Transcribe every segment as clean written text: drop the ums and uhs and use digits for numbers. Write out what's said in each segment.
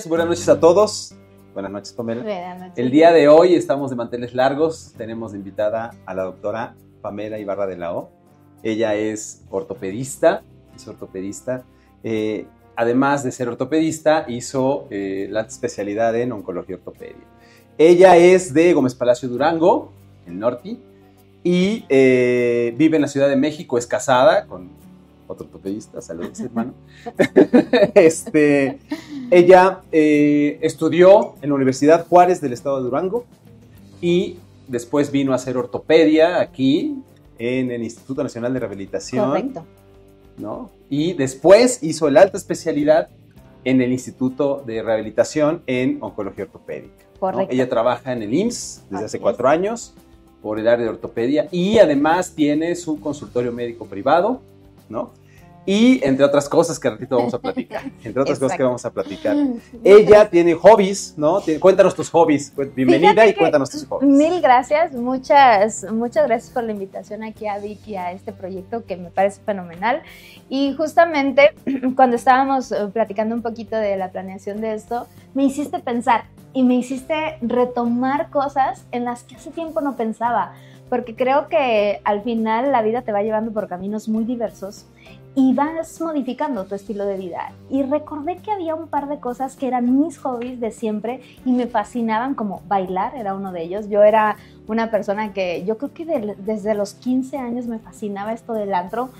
buenas noches a todos. Buenas noches, Pamela. Buenas noches. El día de hoy estamos de manteles largos. Tenemos de invitada a la doctora Pamela Ibarra de la O. Ella es ortopedista. Además de ser ortopedista, hizo la especialidad en oncología ortopedia. Ella es de Gómez Palacio, Durango, el norte, y vive en la Ciudad de México. Es casada con otro ortopedista. Saludos, hermano. Ella estudió en la Universidad Juárez del estado de Durango y después vino a hacer ortopedia aquí en el Instituto Nacional de Rehabilitación. Correcto. ¿No? Y después hizo la alta especialidad en el Instituto de Rehabilitación en oncología ortopédica. Correcto. ¿No? Ella trabaja en el IMSS desde hace 4 años por el área de ortopedia y además tiene su consultorio médico privado, ¿no? Y entre otras cosas que al ratito vamos a platicar. Ella tiene hobbies, ¿no? Cuéntanos tus hobbies. Bienvenida y cuéntanos tus hobbies. Mil gracias, muchas gracias por la invitación aquí a Vicky a este proyecto que me parece fenomenal. Y justamente cuando estábamos platicando un poquito de la planeación de esto, me hiciste pensar y me hiciste retomar cosas en las que hace tiempo no pensaba, porque creo que al final la vida te va llevando por caminos muy diversos y vas modificando tu estilo de vida. Y recordé que había un par de cosas que eran mis hobbies de siempre y me fascinaban, como bailar era uno de ellos. Yo era una persona que yo creo que desde los 15 años me fascinaba esto del antro.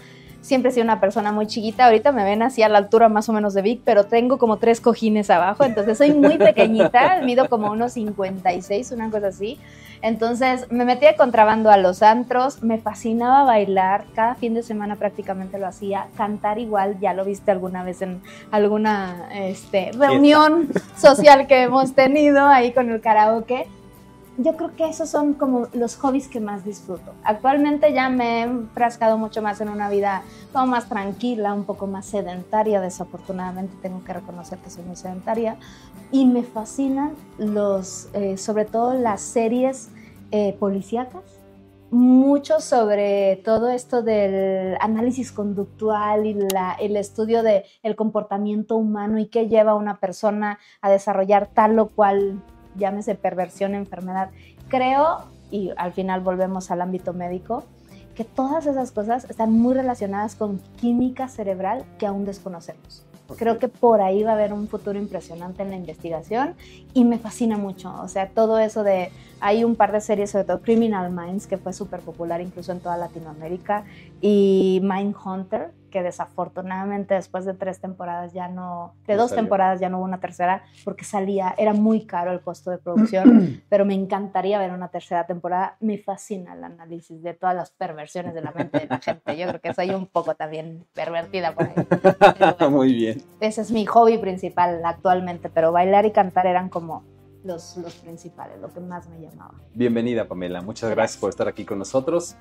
Siempre he sido una persona muy chiquita, ahorita me ven así a la altura más o menos de Vic, pero tengo como 3 cojines abajo, entonces soy muy pequeñita, mido como unos 56, una cosa así. Entonces me metí de contrabando a los antros, me fascinaba bailar, cada fin de semana prácticamente lo hacía, cantar igual, ya lo viste alguna vez en alguna reunión social que hemos tenido ahí con el karaoke. Yo creo que esos son como los hobbies que más disfruto. Actualmente ya me he enfrascado mucho más en una vida como más tranquila, un poco más sedentaria. Desafortunadamente tengo que reconocer que soy muy sedentaria. Y me fascinan sobre todo las series policíacas. Mucho sobre todo esto del análisis conductual y el estudio del comportamiento humano y qué lleva a una persona a desarrollar tal o cual, llámese perversión, enfermedad. Creo, y al final volvemos al ámbito médico, que todas esas cosas están muy relacionadas con química cerebral que aún desconocemos. Creo que por ahí va a haber un futuro impresionante en la investigación y me fascina mucho. O sea, todo eso hay un par de series, sobre todo Criminal Minds, que fue súper popular incluso en toda Latinoamérica, y Mindhunter, que desafortunadamente después de 2 temporadas ya no hubo una tercera porque era muy caro el costo de producción, pero me encantaría ver una tercera temporada. Me fascina el análisis de todas las perversiones de la mente de la gente. Yo creo que soy un poco también pervertida por ahí. Bueno, muy bien. Ese es mi hobby principal actualmente, pero bailar y cantar eran como los principales, lo que más me llamaba. Bienvenida, Pamela. Muchas gracias por estar aquí con nosotros.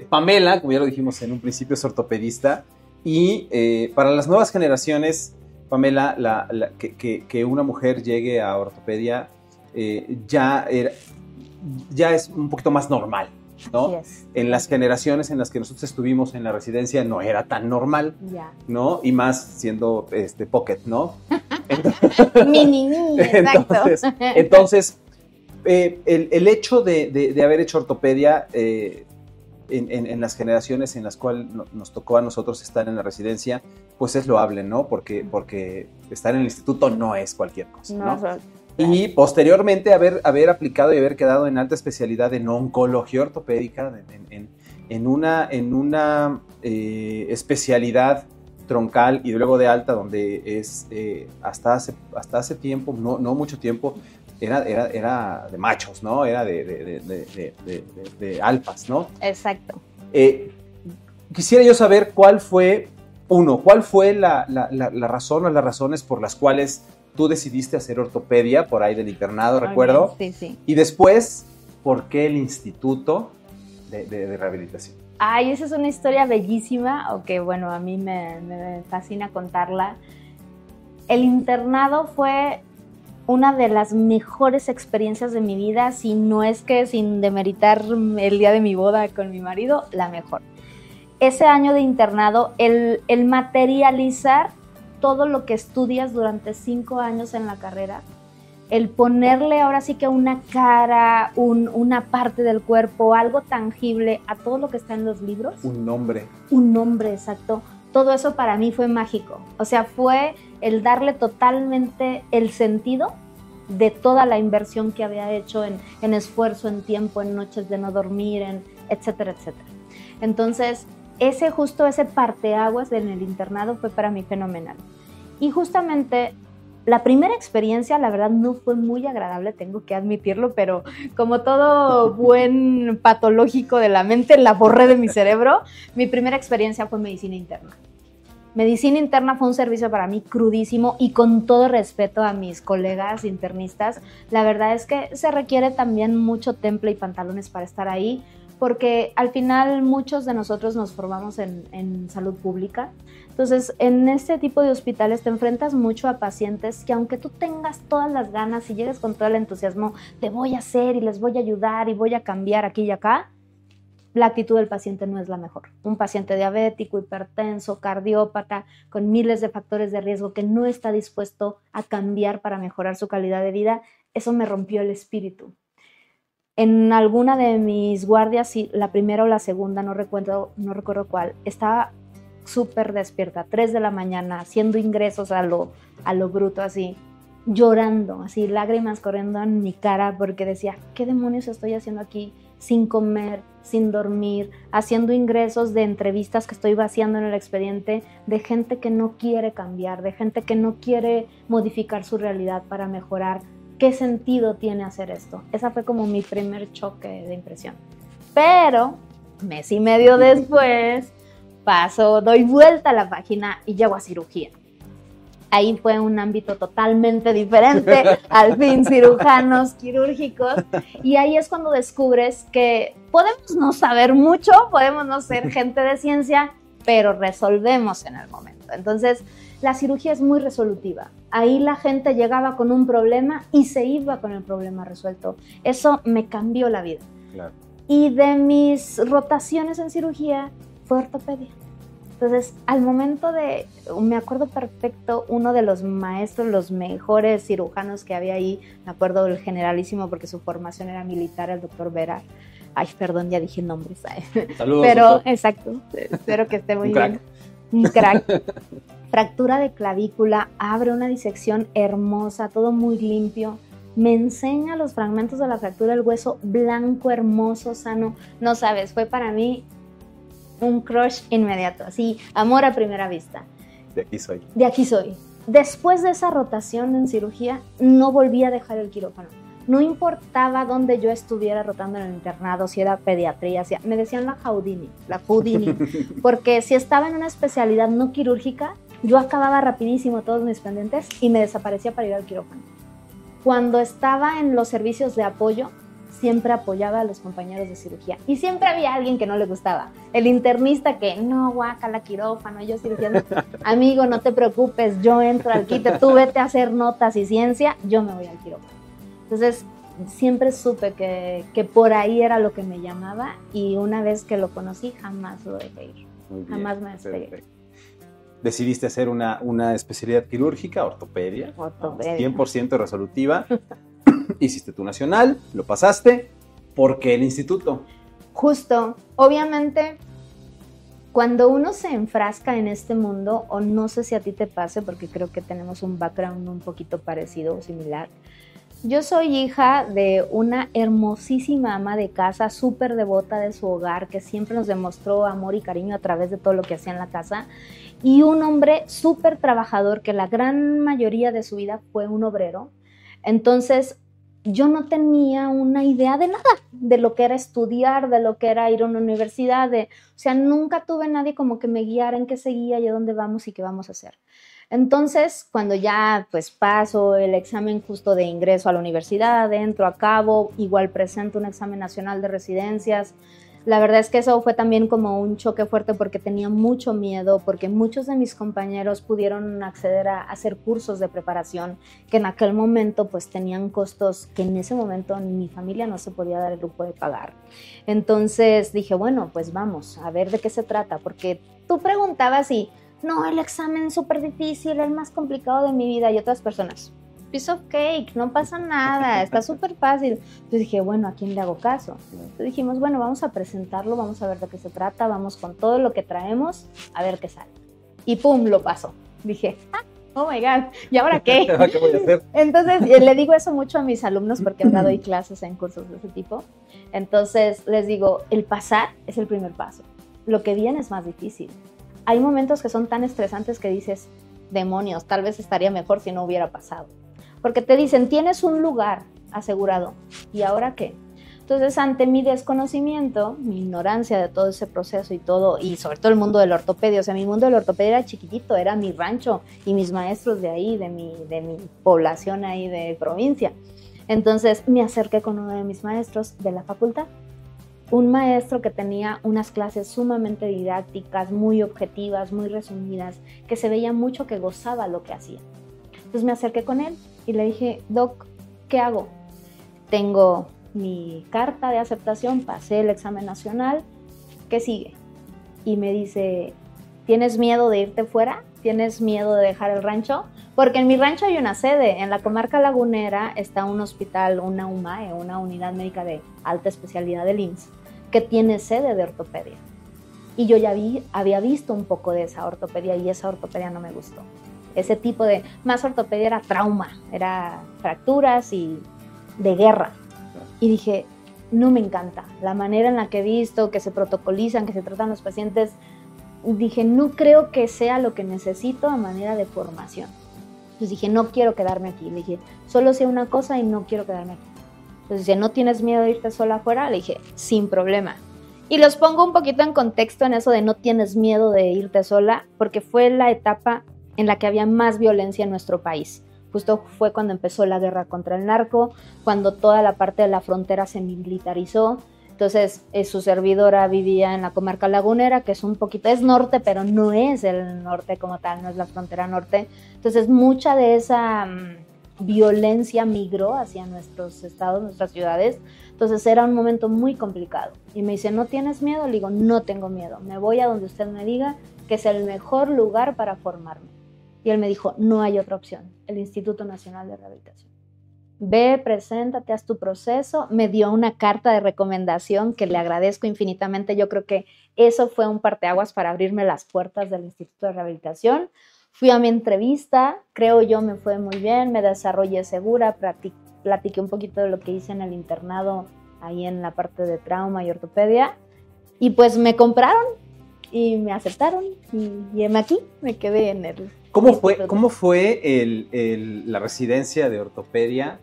Pamela, como ya lo dijimos en un principio, es ortopedista y para las nuevas generaciones, Pamela, que una mujer llegue a ortopedia ya es un poquito más normal, ¿no? Así es. En las generaciones en las que nosotros estuvimos en la residencia no era tan normal, ¿no? Y más siendo pocket, ¿no? Mini, exacto. Entonces el hecho de haber hecho ortopedia en las generaciones en las cuales nos tocó a nosotros estar en la residencia, pues es loable, ¿no? Porque estar en el instituto no es cualquier cosa, ¿no? Y posteriormente haber aplicado y haber quedado en alta especialidad en oncología ortopédica, en una especialidad troncal y luego de alta, donde es hasta hace tiempo, no mucho tiempo, era de machos, ¿no? Era de alfas, ¿no? Exacto. Quisiera yo saber cuál fue la razón o las razones por las cuales tú decidiste hacer ortopedia por ahí del internado, recuerdo. Sí. Y después, ¿por qué el instituto de rehabilitación? Ay, esa es una historia bellísima, que bueno, a mí me fascina contarla. El internado fue una de las mejores experiencias de mi vida, si no es que sin demeritar el día de mi boda con mi marido, la mejor. Ese año de internado, el materializar todo lo que estudias durante 5 años en la carrera, el ponerle ahora sí que una cara, una parte del cuerpo, algo tangible a todo lo que está en los libros. Un nombre. Un nombre, exacto. Todo eso para mí fue mágico. O sea, fue el darle totalmente el sentido de toda la inversión que había hecho en esfuerzo, en tiempo, en noches de no dormir, en etcétera, etcétera. Entonces, ese parteaguas en el internado fue para mí fenomenal. Y justamente la primera experiencia, la verdad, no fue muy agradable, tengo que admitirlo, pero como todo buen patológico de la mente, la borré de mi cerebro. Mi primera experiencia fue medicina interna. Medicina interna fue un servicio para mí crudísimo, y con todo respeto a mis colegas internistas, la verdad es que se requiere también mucho temple y pantalones para estar ahí, porque al final muchos de nosotros nos formamos en salud pública. Entonces, en este tipo de hospitales te enfrentas mucho a pacientes que, aunque tú tengas todas las ganas y llegues con todo el entusiasmo, te voy a hacer y les voy a ayudar y voy a cambiar aquí y acá, la actitud del paciente no es la mejor. Un paciente diabético, hipertenso, cardiópata, con miles de factores de riesgo, que no está dispuesto a cambiar para mejorar su calidad de vida, eso me rompió el espíritu. En alguna de mis guardias, la primera o la segunda, no recuerdo cuál, estaba súper despierta, 3 de la mañana, haciendo ingresos a lo bruto, así, llorando, así, lágrimas corriendo en mi cara, porque decía, ¿qué demonios estoy haciendo aquí? Sin comer, sin dormir, haciendo ingresos de entrevistas que estoy vaciando en el expediente, de gente que no quiere cambiar, de gente que no quiere modificar su realidad para mejorar. ¿Qué sentido tiene hacer esto? Esa fue como mi primer choque de impresión. Pero, mes y medio después, doy vuelta a la página y llego a cirugía. Ahí fue un ámbito totalmente diferente, al fin cirujanos quirúrgicos, y ahí es cuando descubres que podemos no saber mucho, podemos no ser gente de ciencia, pero resolvemos en el momento. Entonces, la cirugía es muy resolutiva. Ahí la gente llegaba con un problema y se iba con el problema resuelto. Eso me cambió la vida. Claro. Y de mis rotaciones en cirugía fue ortopedia. Entonces, al momento me acuerdo perfecto, uno de los maestros, los mejores cirujanos que había ahí, me acuerdo del generalísimo porque su formación era militar, el doctor Vera. Ay, perdón, ya dije nombres. Saludos, pero, doctor. Exacto, espero que esté muy bien. Un crack. Fractura de clavícula, abre una disección hermosa, todo muy limpio. Me enseña los fragmentos de la fractura del hueso, blanco, hermoso, sano. No sabes, fue para mí un crush inmediato, así, amor a primera vista. De aquí soy. De aquí soy. Después de esa rotación en cirugía, no volví a dejar el quirófano. No importaba dónde yo estuviera rotando en el internado, si era pediatría, me decían la Houdini, porque si estaba en una especialidad no quirúrgica, yo acababa rapidísimo todos mis pendientes y me desaparecía para ir al quirófano. Cuando estaba en los servicios de apoyo, siempre apoyaba a los compañeros de cirugía. Y siempre había alguien que no le gustaba. El internista que, no, guácala, quirófano, yo cirugía. Amigo, no te preocupes, yo entro al quite, tú vete a hacer notas y ciencia, yo me voy al quirófano. Entonces, siempre supe que por ahí era lo que me llamaba, y una vez que lo conocí, jamás lo dejé ir. Muy bien, jamás me despegué. Perfecto. Decidiste hacer una especialidad quirúrgica, ortopedia. 100% resolutiva. Hiciste tu nacional, lo pasaste. ¿Por qué el instituto? Justo, obviamente, cuando uno se enfrasca en este mundo, o no sé si a ti te pase, porque creo que tenemos un background un poquito parecido o similar. Yo soy hija de una hermosísima ama de casa, súper devota de su hogar, que siempre nos demostró amor y cariño a través de todo lo que hacía en la casa, y un hombre súper trabajador, que la gran mayoría de su vida fue un obrero. Entonces, yo no tenía una idea de nada, de lo que era estudiar, de lo que era ir a una universidad, o sea, nunca tuve nadie como que me guiara en qué seguía y a dónde vamos y qué vamos a hacer. Entonces, cuando ya pues paso el examen justo de ingreso a la universidad, entro a cabo, igual presento un examen nacional de residencias. La verdad es que eso fue también como un choque fuerte, porque tenía mucho miedo, porque muchos de mis compañeros pudieron acceder a hacer cursos de preparación que en aquel momento pues tenían costos que en ese momento mi familia no se podía dar el lujo de pagar. Entonces dije, bueno, pues vamos a ver de qué se trata, porque tú preguntabas y no, el examen súper difícil, el más complicado de mi vida. Y otras personas, piece of cake, no pasa nada, está súper fácil. Entonces dije, bueno, ¿a quién le hago caso? Entonces dijimos, bueno, vamos a presentarlo, vamos a ver de qué se trata, vamos con todo lo que traemos, a ver qué sale. Y pum, lo pasó. Dije, oh my God, ¿y ahora qué? ¿Qué voy a hacer? Entonces, le digo eso mucho a mis alumnos porque ahora doy clases en cursos de ese tipo. Entonces, les digo, el pasar es el primer paso. Lo que viene es más difícil. Hay momentos que son tan estresantes que dices, demonios, tal vez estaría mejor si no hubiera pasado. Porque te dicen, tienes un lugar asegurado, ¿y ahora qué? Entonces, ante mi desconocimiento, mi ignorancia de todo ese proceso y todo, y sobre todo el mundo de la ortopedia, o sea, mi mundo de la ortopedia era chiquitito, era mi rancho y mis maestros de ahí, de mi población ahí de provincia. Entonces, me acerqué con uno de mis maestros de la facultad, un maestro que tenía unas clases sumamente didácticas, muy objetivas, muy resumidas, que se veía mucho que gozaba lo que hacía. Entonces me acerqué con él y le dije, Doc, ¿qué hago? Tengo mi carta de aceptación, pasé el examen nacional, ¿qué sigue? Y me dice, ¿tienes miedo de irte fuera? ¿Tienes miedo de dejar el rancho? Porque en mi rancho hay una sede, en la comarca lagunera está un hospital, una UMAE, una unidad médica de alta especialidad del IMSS, que tiene sede de ortopedia. Y yo ya había visto un poco de esa ortopedia y esa ortopedia no me gustó. Ese tipo de, más ortopedia era trauma, era fracturas y de guerra. Y dije, no me encanta la manera en la que he visto, que se protocolizan, que se tratan los pacientes. Dije, no creo que sea lo que necesito a manera de formación. Entonces dije, no quiero quedarme aquí. Le dije, solo sé una cosa y no quiero quedarme aquí. Entonces dice, ¿no tienes miedo de irte sola afuera? Le dije, sin problema. Y los pongo un poquito en contexto en eso de no tienes miedo de irte sola, porque fue la etapa en la que había más violencia en nuestro país. Justo fue cuando empezó la guerra contra el narco, cuando toda la parte de la frontera se militarizó. Entonces, su servidora vivía en la comarca lagunera, que es un poquito, es norte, pero no es el norte como tal, no es la frontera norte. Entonces, mucha de esa violencia migró hacia nuestros estados, nuestras ciudades. Entonces, era un momento muy complicado. Y me dice, ¿no tienes miedo? Le digo, no tengo miedo. Me voy a donde usted me diga que es el mejor lugar para formarme. Y él me dijo, no hay otra opción, el Instituto Nacional de Rehabilitación. Ve, preséntate, haz tu proceso. Me dio una carta de recomendación que le agradezco infinitamente. Yo creo que eso fue un parteaguas para abrirme las puertas del Instituto de Rehabilitación. Fui a mi entrevista, creo yo me fue muy bien, me desarrollé segura, platiqué un poquito de lo que hice en el internado, ahí en la parte de trauma y ortopedia. Y pues me compraron y me aceptaron y aquí me quedé en el... ¿Cómo fue la residencia de ortopedia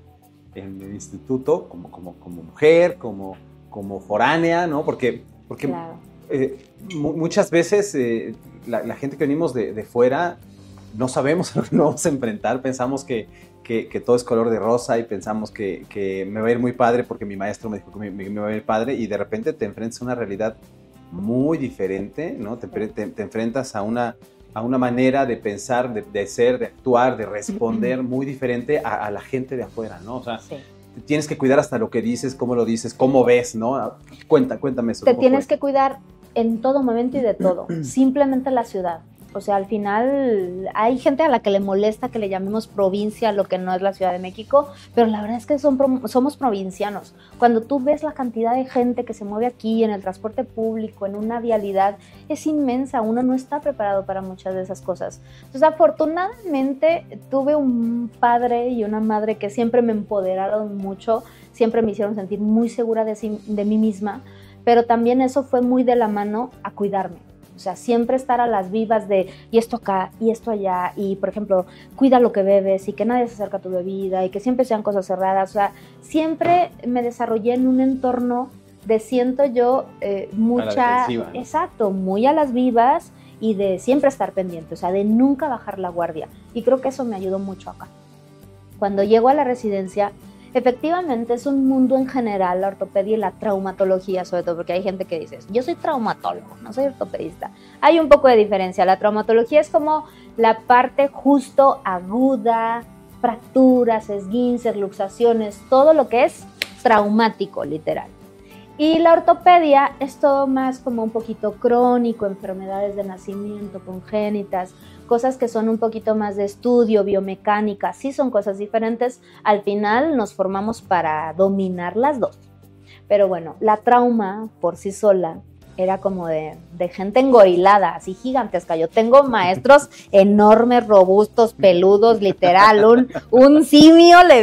en el instituto como mujer, como foránea, ¿no? Porque claro. Muchas veces la gente que venimos de fuera no sabemos a lo que nos vamos a enfrentar, pensamos que todo es color de rosa y pensamos que me va a ir muy padre porque mi maestro me dijo que me va a ir padre y de repente te enfrentas a una realidad muy diferente, ¿no? Te enfrentas a una manera de pensar, de ser, de actuar, de responder muy diferente a la gente de afuera, ¿no? O sea, sí. Tienes que cuidar hasta lo que dices, cómo ves, ¿no? Cuéntame eso. Te tienes que cuidar en todo momento y de todo, simplemente la ciudad. O sea, al final hay gente a la que le molesta que le llamemos provincia, lo que no es la Ciudad de México, pero la verdad es que somos provincianos. Cuando tú ves la cantidad de gente que se mueve aquí en el transporte público, en una vialidad, es inmensa. Uno no está preparado para muchas de esas cosas. Entonces, afortunadamente, tuve un padre y una madre que siempre me empoderaron mucho, siempre me hicieron sentir muy segura de mí misma, pero también eso fue muy de la mano a cuidarme. O sea, siempre estar a las vivas de y esto acá y esto allá y, por ejemplo, cuida lo que bebes y que nadie se acerque a tu bebida y que siempre sean cosas cerradas. O sea, siempre me desarrollé en un entorno de, siento yo, exacto, muy a las vivas y de siempre estar pendiente, o sea, de nunca bajar la guardia. Y creo que eso me ayudó mucho acá. Cuando llego a la residencia, efectivamente es un mundo en general, la ortopedia y la traumatología, sobre todo, porque hay gente que dice, yo soy traumatólogo, no soy ortopedista. Hay un poco de diferencia. La traumatología es como la parte justo aguda, fracturas, esguinces, luxaciones, todo lo que es traumático, literal. Y la ortopedia es todo más como un poquito crónico, enfermedades de nacimiento, congénitas, cosas que son un poquito más de estudio, biomecánica, sí son cosas diferentes. Al final nos formamos para dominar las dos. Pero bueno, la trauma por sí sola era como de gente engorilada, así gigantesca. Yo tengo maestros enormes, robustos, peludos, literal, un simio le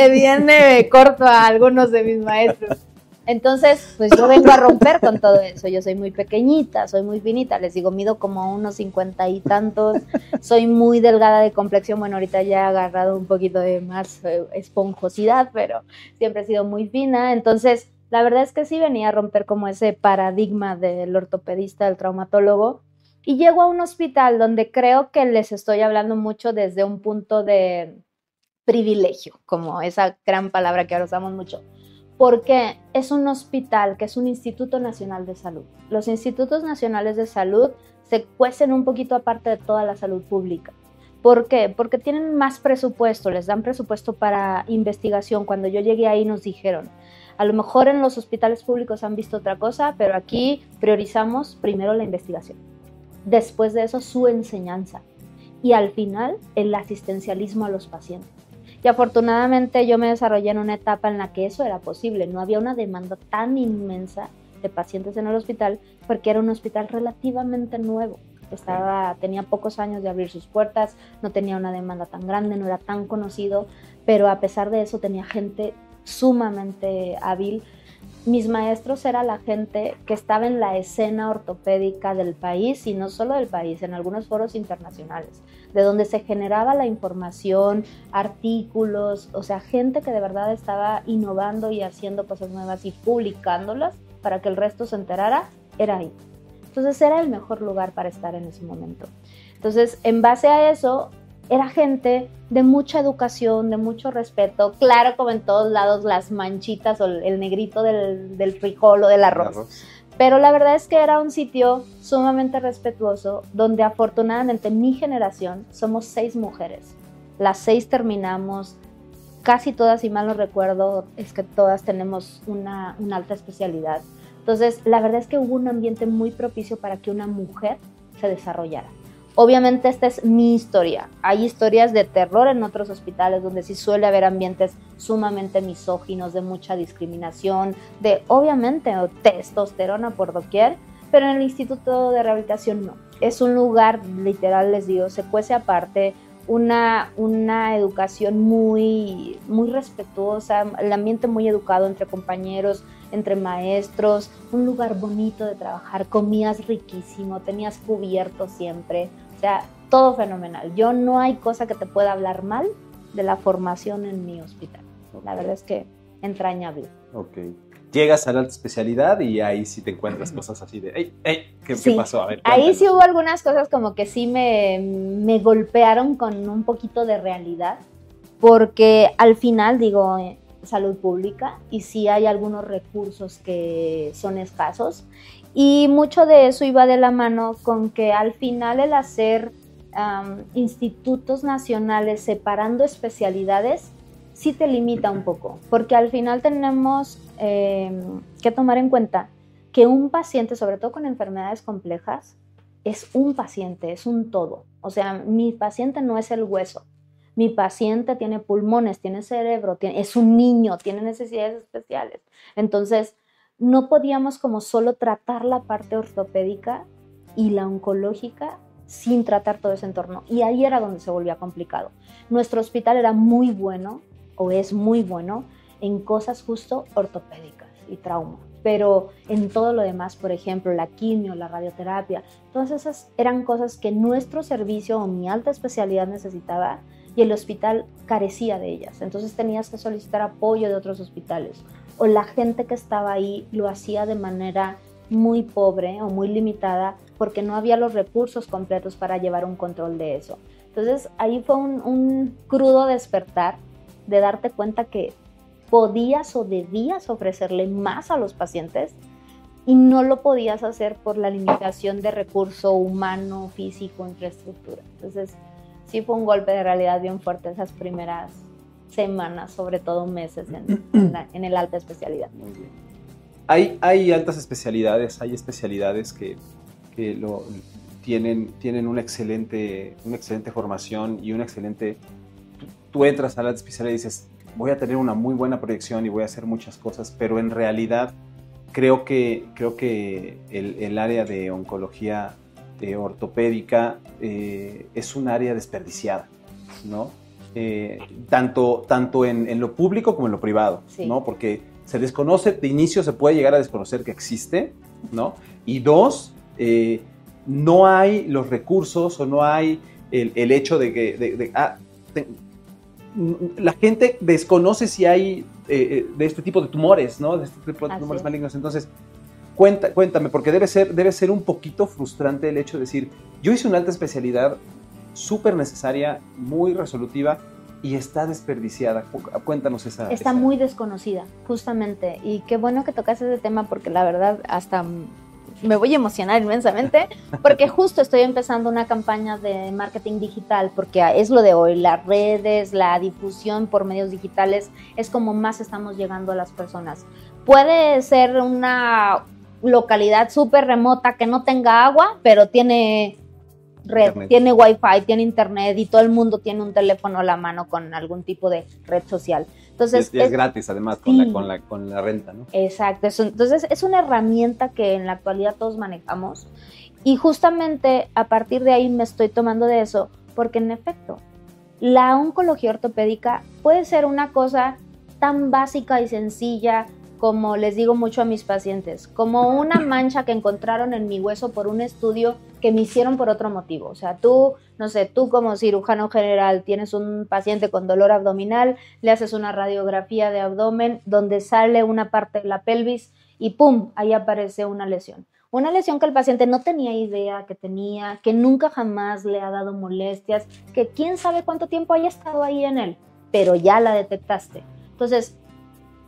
viene corto a algunos de mis maestros. Entonces, pues yo vengo a romper con todo eso. Yo soy muy pequeñita, soy muy finita, les digo, mido como unos 50 y tantos, soy muy delgada de complexión. Bueno, ahorita ya he agarrado un poquito de más esponjosidad, pero siempre he sido muy fina. Entonces, la verdad es que sí venía a romper como ese paradigma del ortopedista, del traumatólogo. Y llego a un hospital donde creo que les estoy hablando mucho desde un punto de privilegio, como esa gran palabra que ahora usamos mucho, porque es un hospital que es un Instituto Nacional de Salud. Los institutos nacionales de salud se cuecen un poquito aparte de toda la salud pública. ¿Por qué? Porque tienen más presupuesto, les dan presupuesto para investigación. Cuando yo llegué ahí nos dijeron, a lo mejor en los hospitales públicos han visto otra cosa, pero aquí priorizamos primero la investigación. Después de eso su enseñanza y al final el asistencialismo a los pacientes. Y afortunadamente yo me desarrollé en una etapa en la que eso era posible. No había una demanda tan inmensa de pacientes en el hospital porque era un hospital relativamente nuevo. Tenía pocos años de abrir sus puertas, no tenía una demanda tan grande, no era tan conocido, pero a pesar de eso tenía gente sumamente hábil. Mis maestros era la gente que estaba en la escena ortopédica del país, y no solo del país, en algunos foros internacionales, de donde se generaba la información, artículos, o sea, gente que de verdad estaba innovando y haciendo cosas nuevas y publicándolas para que el resto se enterara, era ahí. Entonces era el mejor lugar para estar en ese momento. Entonces, en base a eso, era gente de mucha educación, de mucho respeto, claro, como en todos lados, las manchitas o el negrito del frijol o del arroz. Pero la verdad es que era un sitio sumamente respetuoso, donde afortunadamente mi generación somos 6 mujeres. Las 6 terminamos, casi todas, si mal no recuerdo, es que todas tenemos una alta especialidad. Entonces, la verdad es que hubo un ambiente muy propicio para que una mujer se desarrollara. Obviamente esta es mi historia. Hay historias de terror en otros hospitales donde sí suele haber ambientes sumamente misóginos, de mucha discriminación, de obviamente testosterona por doquier, pero en el Instituto de Rehabilitación no. Es un lugar, literal les digo, se cuece aparte, una educación muy, muy respetuosa, el ambiente muy educado entre compañeros, entre maestros, un lugar bonito de trabajar, comías riquísimo, tenías cubierto siempre, o sea, todo fenomenal. Yo no hay cosa que te pueda hablar mal de la formación en mi hospital. Okay. La verdad es que entrañable. Ok. Llegas a la alta especialidad y ahí sí te encuentras cosas así de, ¿qué pasó? A ver, cuéntanos. Ahí sí hubo algunas cosas como que sí me golpearon con un poquito de realidad, porque al final, digo, salud pública, y sí hay algunos recursos que son escasos, y mucho de eso iba de la mano con que al final el hacer institutos nacionales separando especialidades sí te limita un poco, porque al final tenemos que tomar en cuenta que un paciente, sobre todo con enfermedades complejas, es un paciente, es un todo. O sea, mi paciente no es el hueso. Mi paciente tiene pulmones, tiene cerebro, es un niño, tiene necesidades especiales. Entonces, no podíamos como solo tratar la parte ortopédica y la oncológica sin tratar todo ese entorno. Y ahí era donde se volvía complicado. Nuestro hospital era muy bueno, o es muy bueno, en cosas justo ortopédicas y trauma. Pero en todo lo demás, por ejemplo, la quimio, la radioterapia, todas esas eran cosas que nuestro servicio o mi alta especialidad necesitaba, y el hospital carecía de ellas. Entonces tenías que solicitar apoyo de otros hospitales, o la gente que estaba ahí lo hacía de manera muy pobre o muy limitada porque no había los recursos completos para llevar un control de eso. Entonces ahí fue un crudo despertar de darte cuenta que podías o debías ofrecerle más a los pacientes y no lo podías hacer por la limitación de recurso humano, físico, infraestructura. Entonces sí fue un golpe de realidad bien fuerte esas primeras semanas, sobre todo meses en el alta especialidad. Muy bien. Hay altas especialidades, hay especialidades que tienen una excelente formación y una excelente... Tú entras a la alta especialidad y dices, voy a tener una muy buena proyección y voy a hacer muchas cosas, pero en realidad creo que el área de oncología ortopédica es un área desperdiciada, ¿no? Tanto en lo público como en lo privado, sí. ¿No? Porque se desconoce, de inicio se puede llegar a desconocer que existe, ¿no? Y dos, no hay los recursos o no hay el hecho de que la gente desconoce si hay de este tipo de tumores, ¿no? De este tipo de tumores malignos. Entonces, cuéntame, porque debe ser un poquito frustrante el hecho de decir, yo hice una alta especialidad súper necesaria, muy resolutiva, y está desperdiciada. Cuéntanos Está muy desconocida, justamente. Y qué bueno que tocas ese tema, porque la verdad hasta me voy a emocionar inmensamente, porque justo estoy empezando una campaña de marketing digital, porque es lo de hoy, las redes, la difusión por medios digitales, es como más estamos llegando a las personas. Puede ser una localidad súper remota que no tenga agua, pero tiene red, internet. Tiene wifi, tiene internet y todo el mundo tiene un teléfono a la mano con algún tipo de red social. Entonces, es gratis además, sí, con la renta, ¿no? Exacto, entonces es una herramienta que en la actualidad todos manejamos y justamente a partir de ahí me estoy tomando de eso, porque en efecto, la oncología ortopédica puede ser una cosa tan básica y sencilla como les digo mucho a mis pacientes, como una mancha que encontraron en mi hueso por un estudio que me hicieron por otro motivo. O sea, tú como cirujano general tienes un paciente con dolor abdominal, le haces una radiografía de abdomen donde sale una parte de la pelvis y ¡pum!, ahí aparece una lesión. Una lesión que el paciente no tenía idea que tenía, que nunca jamás le ha dado molestias, que quién sabe cuánto tiempo haya estado ahí en él, pero ya la detectaste. Entonces,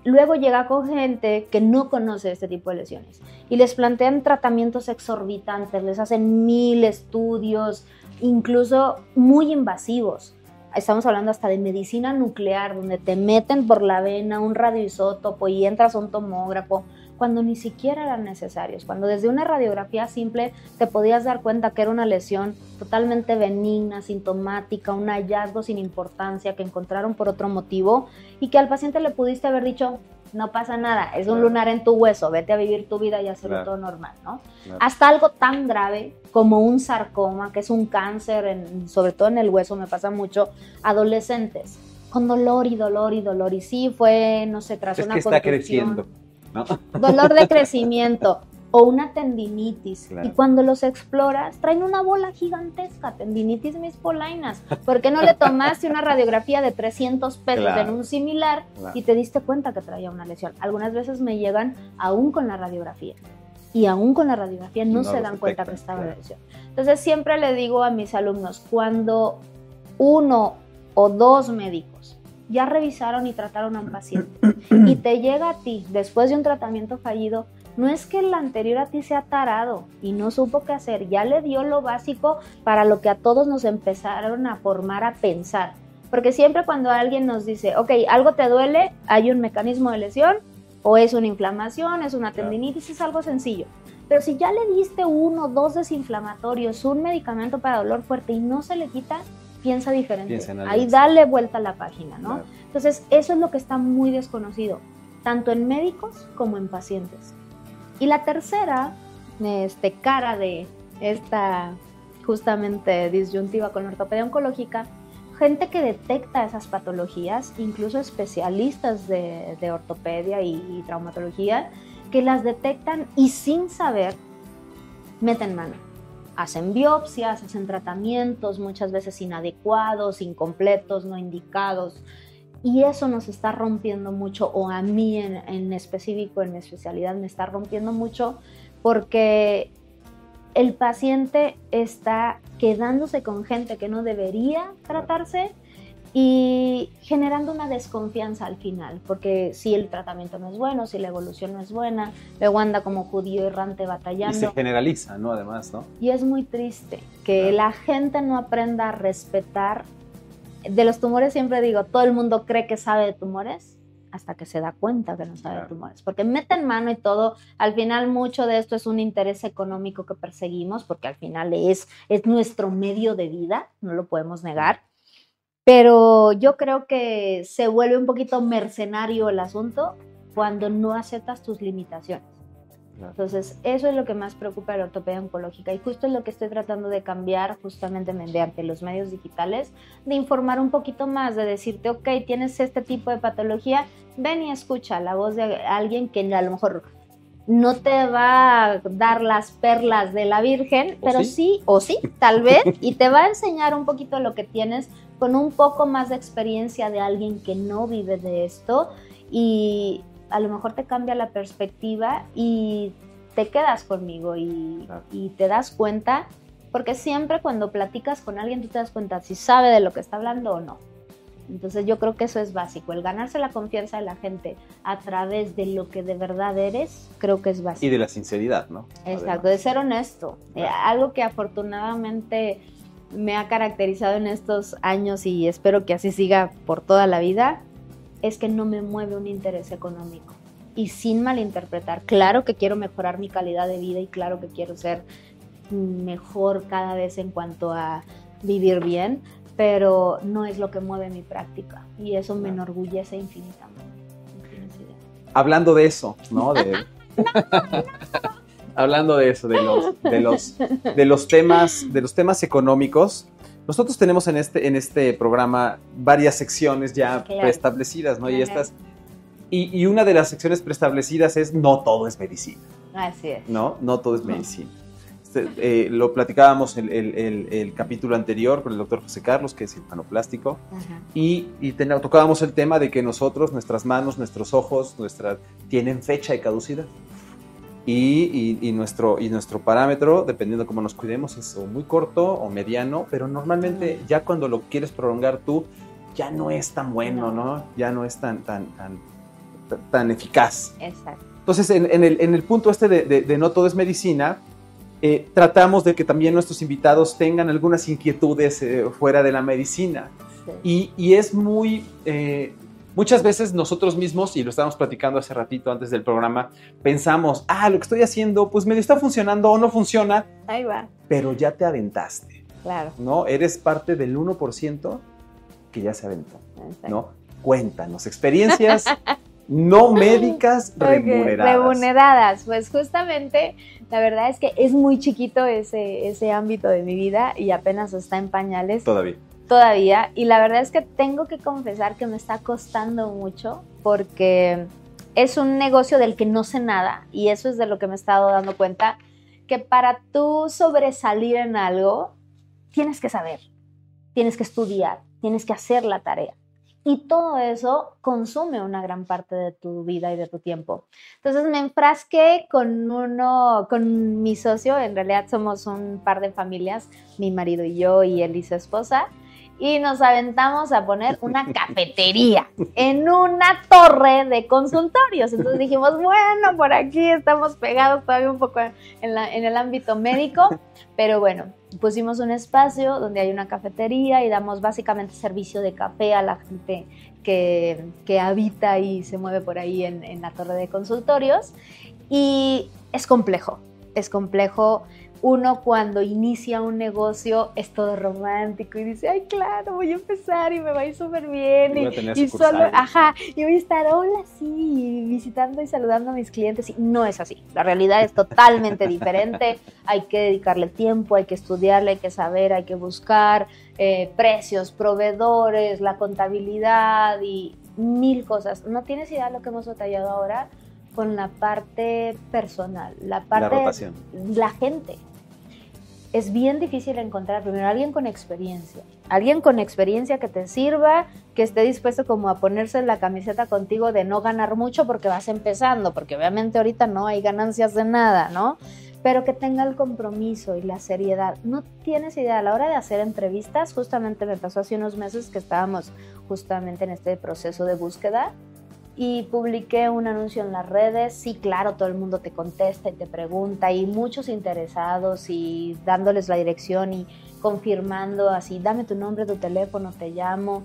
luego llega con gente que no conoce este tipo de lesiones y les plantean tratamientos exorbitantes, les hacen 1000 estudios, incluso muy invasivos. Estamos hablando hasta de medicina nuclear, donde te meten por la vena un radioisótopo y entras a un tomógrafo, cuando ni siquiera eran necesarios, cuando desde una radiografía simple te podías dar cuenta que era una lesión totalmente benigna, sintomática, un hallazgo sin importancia que encontraron por otro motivo y que al paciente le pudiste haber dicho, no pasa nada, es un lunar en tu hueso, vete a vivir tu vida y hacerlo todo normal, ¿no? Hasta algo tan grave como un sarcoma, que es un cáncer, sobre todo en el hueso, me pasa mucho, adolescentes, con dolor y dolor y dolor, y sí fue, no sé, tras una contusión. Está creciendo, ¿no? Dolor de crecimiento o una tendinitis, claro. Y cuando los exploras traen una bola gigantesca, tendinitis mispolinas. ¿Por qué no le tomaste una radiografía de 300 pesos claro. En un similar y te diste cuenta que traía una lesión? Algunas veces me llegan aún con la radiografía y aún con la radiografía no se dan cuenta que estaba la lesión. Entonces siempre le digo a mis alumnos, cuando 1 o 2 médicos ya revisaron y trataron a un paciente y te llega a ti después de un tratamiento fallido, no es que el anterior a ti sea tarado y no supo qué hacer, ya le dio lo básico para lo que a todos nos empezaron a formar a pensar. Porque siempre cuando alguien nos dice, ok, algo te duele, hay un mecanismo de lesión, o es una inflamación, es una tendinitis, es algo sencillo. Pero si ya le diste 1 o 2 desinflamatorios, un medicamento para dolor fuerte y no se le quita, piensa diferente. Ahí dale vuelta a la página, ¿no? Claro. Entonces, eso es lo que está muy desconocido, tanto en médicos como en pacientes. Y la tercera, cara de esta justamente disyuntiva con la ortopedia oncológica, gente que detecta esas patologías, incluso especialistas de ortopedia y traumatología, que las detectan y sin saber meten mano. Hacen biopsias, hacen tratamientos, muchas veces inadecuados, incompletos, no indicados. Y eso nos está rompiendo mucho, o a mí en específico, en mi especialidad, me está rompiendo mucho porque el paciente está quedándose con gente que no debería tratarse y generando una desconfianza al final, porque si el tratamiento no es bueno, si la evolución no es buena, luego anda como judío errante batallando. Y se generaliza, ¿no? Además, ¿no? Y es muy triste que la gente no aprenda a respetar de los tumores siempre digo, todo el mundo cree que sabe de tumores hasta que se da cuenta que no sabe de tumores, porque meten mano y todo. Al final mucho de esto es un interés económico que perseguimos, porque al final es nuestro medio de vida, no lo podemos negar, pero yo creo que se vuelve un poquito mercenario el asunto cuando no aceptas tus limitaciones. Entonces, eso es lo que más preocupa de la ortopedia oncológica, y justo es lo que estoy tratando de cambiar justamente mediante los medios digitales, de informar un poquito más, de decirte, ok, tienes este tipo de patología, ven y escucha la voz de alguien que a lo mejor no te va a dar las perlas de la Virgen, pero sí, tal vez, y te va a enseñar un poquito lo que tienes con un poco más de experiencia de alguien que no vive de esto, y a lo mejor te cambia la perspectiva y te quedas conmigo y te das cuenta, porque siempre cuando platicas con alguien tú te das cuenta si sabe de lo que está hablando o no. Entonces yo creo que eso es básico, el ganarse la confianza de la gente a través de lo que de verdad eres, creo que es básico. Y de la sinceridad, ¿no? Exacto, Además, de ser honesto. Algo que afortunadamente me ha caracterizado en estos años y espero que así siga por toda la vida, es que no me mueve un interés económico. Y sin malinterpretar, claro que quiero mejorar mi calidad de vida y claro que quiero ser mejor cada vez en cuanto a vivir bien, pero no es lo que mueve mi práctica y eso me enorgullece infinitamente. Hablando de eso, ¿no? Hablando de eso, de los temas económicos. Nosotros tenemos en este programa varias secciones ya preestablecidas, ¿no? Y una de las secciones preestablecidas es no todo es medicina. Así es. No todo es medicina. Lo platicábamos el capítulo anterior con el doctor José Carlos, que es cirujano plástico, y tocábamos el tema de que nuestras manos, nuestros ojos, tienen fecha de caducidad. Y nuestro parámetro, dependiendo de cómo nos cuidemos, es o muy corto o mediano, pero normalmente ya cuando lo quieres prolongar tú, ya no es tan bueno, ¿no? Ya no es tan eficaz. Exacto. Entonces, en el punto de no todo es medicina, tratamos de que también nuestros invitados tengan algunas inquietudes fuera de la medicina. Sí. Y es muy... muchas veces nosotros mismos, y lo estábamos platicando hace ratito antes del programa, pensamos, lo que estoy haciendo, pues medio está funcionando o no funciona. Ahí va. Pero ya te aventaste. Claro. ¿No? Eres parte del 1% que ya se aventó. Exacto. ¿No? Cuéntanos, experiencias no médicas remuneradas. Remuneradas. Pues justamente, la verdad es que es muy chiquito ese ámbito de mi vida y apenas está en pañales. Todavía, y la verdad es que tengo que confesar que me está costando mucho porque es un negocio del que no sé nada y eso es de lo que me he estado dando cuenta, que para tú sobresalir en algo tienes que saber, tienes que estudiar, tienes que hacer la tarea y todo eso consume una gran parte de tu vida y de tu tiempo. Entonces me enfrasqué con mi socio, en realidad somos un par de familias, mi marido y yo y él y su esposa, y nos aventamos a poner una cafetería en una torre de consultorios. Entonces dijimos, bueno, por aquí estamos pegados todavía un poco en el ámbito médico, pero bueno, pusimos un espacio donde hay una cafetería y damos básicamente servicio de café a la gente que habita y se mueve por ahí en la torre de consultorios. Y es complejo. Uno cuando inicia un negocio es todo romántico y dice, ay, claro, voy a empezar y me va a ir súper bien. Y voy a estar, hola, sí, visitando y saludando a mis clientes. Y no es así. La realidad es totalmente diferente. Hay que dedicarle tiempo, hay que estudiarle, hay que saber, hay que buscar precios, proveedores, la contabilidad y 1000 cosas. No tienes idea de lo que hemos batallado ahora con la parte personal, la rotación. La gente. Es bien difícil encontrar primero alguien con experiencia que te sirva, que esté dispuesto como a ponerse la camiseta contigo de no ganar mucho porque vas empezando, porque obviamente ahorita no hay ganancias de nada, ¿no? Pero que tenga el compromiso y la seriedad. No tienes idea, a la hora de hacer entrevistas, justamente me pasó hace unos meses que estábamos justamente en este proceso de búsqueda, y publiqué un anuncio en las redes. Sí, claro, todo el mundo te contesta y te pregunta, y muchos interesados, y dándoles la dirección y confirmando así, dame tu nombre, tu teléfono, te llamo,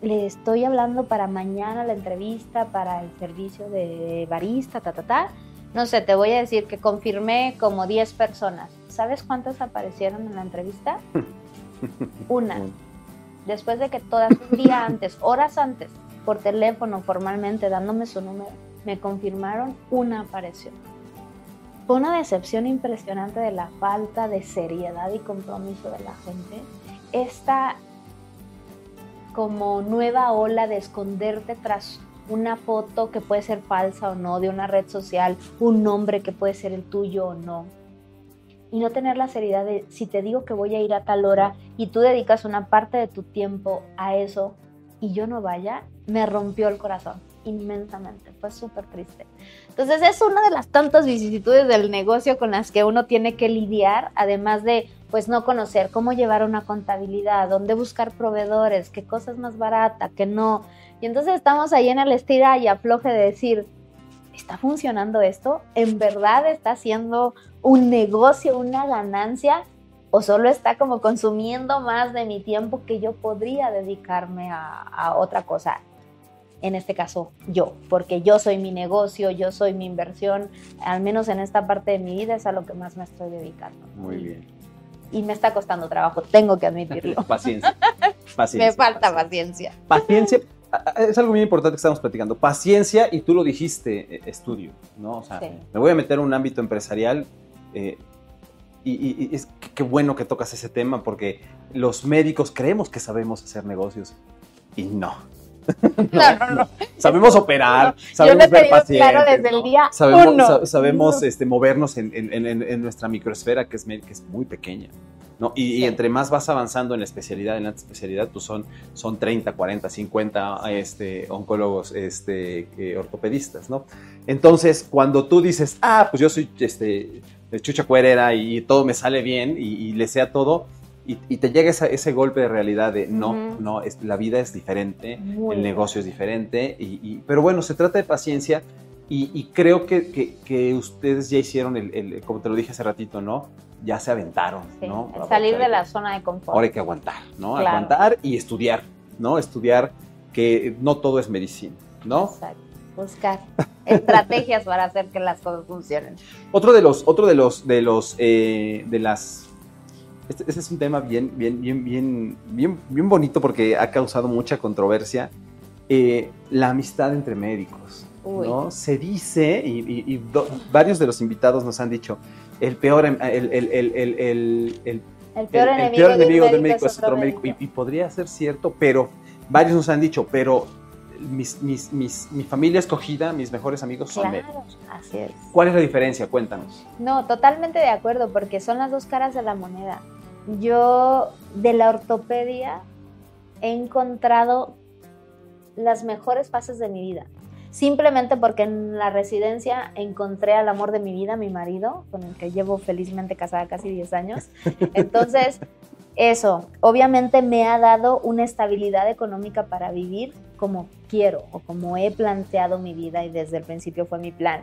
le estoy hablando para mañana la entrevista, para el servicio de barista, No sé, te voy a decir que confirmé como 10 personas. ¿Sabes cuántas aparecieron en la entrevista? Una. Después de que todas, un día antes, horas antes, por teléfono, formalmente, dándome su número, me confirmaron, una apareció. Fue una decepción impresionante de la falta de seriedad y compromiso de la gente. Esta como nueva ola de esconderte tras una foto que puede ser falsa o no, de una red social, un nombre que puede ser el tuyo o no. Y no tener la seriedad de, si te digo que voy a ir a tal hora y tú dedicas una parte de tu tiempo a eso y yo no vaya, me rompió el corazón inmensamente, fue súper triste. Entonces es una de las tantas vicisitudes del negocio con las que uno tiene que lidiar, además de pues no conocer cómo llevar una contabilidad, dónde buscar proveedores, qué cosa es más barata, qué no. Y entonces estamos ahí en el estira y afloje de decir, ¿está funcionando esto? ¿En verdad está haciendo un negocio, una ganancia? ¿O solo está como consumiendo más de mi tiempo que yo podría dedicarme a otra cosa? En este caso, yo, porque yo soy mi negocio, yo soy mi inversión, al menos en esta parte de mi vida es a lo que más me estoy dedicando. Muy bien. Y me está costando trabajo, tengo que admitirlo. Paciencia. Me falta paciencia. Paciencia. Es algo muy importante que estamos platicando. Paciencia, y tú lo dijiste, estudio, ¿no? O sea, sí. Me voy a meter en un ámbito empresarial y es qué bueno que tocas ese tema, porque los médicos creemos que sabemos hacer negocios y no. No. Sabemos operar, sabemos ver pacientes. Claro desde el día sabemos movernos en nuestra microesfera, que es muy pequeña, ¿no? Y entre más vas avanzando en la especialidad, en la especialidad, pues son 30, 40, 50 oncólogos ortopedistas, ¿no? Entonces, cuando tú dices, pues yo soy chucha cuerera y todo me sale bien y le sé a todo, y te llega ese golpe de realidad de no, la vida es diferente, el negocio es diferente, pero bueno, se trata de paciencia y creo que ustedes ya hicieron como te lo dije hace ratito, ¿no? Ya se aventaron, sí, ¿no? Salir de la zona de confort. Ahora hay que aguantar, ¿no? Claro. Aguantar y estudiar, ¿no? Estudiar que no todo es medicina, ¿no? Exacto. Buscar estrategias para hacer que las cosas funcionen. Este es un tema bien bonito porque ha causado mucha controversia. La amistad entre médicos, ¿no? Se dice, y varios de los invitados nos han dicho, el peor enemigo del médico es otro médico. Y podría ser cierto, pero varios nos han dicho, pero mi familia escogida, mis mejores amigos son médicos. Así es. ¿Cuál es la diferencia? Cuéntanos. No, totalmente de acuerdo, porque son las dos caras de la moneda. Yo de la ortopedia he encontrado las mejores fases de mi vida, simplemente porque en la residencia encontré al amor de mi vida, mi marido, con el que llevo felizmente casada casi 10 años. Entonces, eso, obviamente me ha dado una estabilidad económica para vivir como quiero o como he planteado mi vida y desde el principio fue mi plan.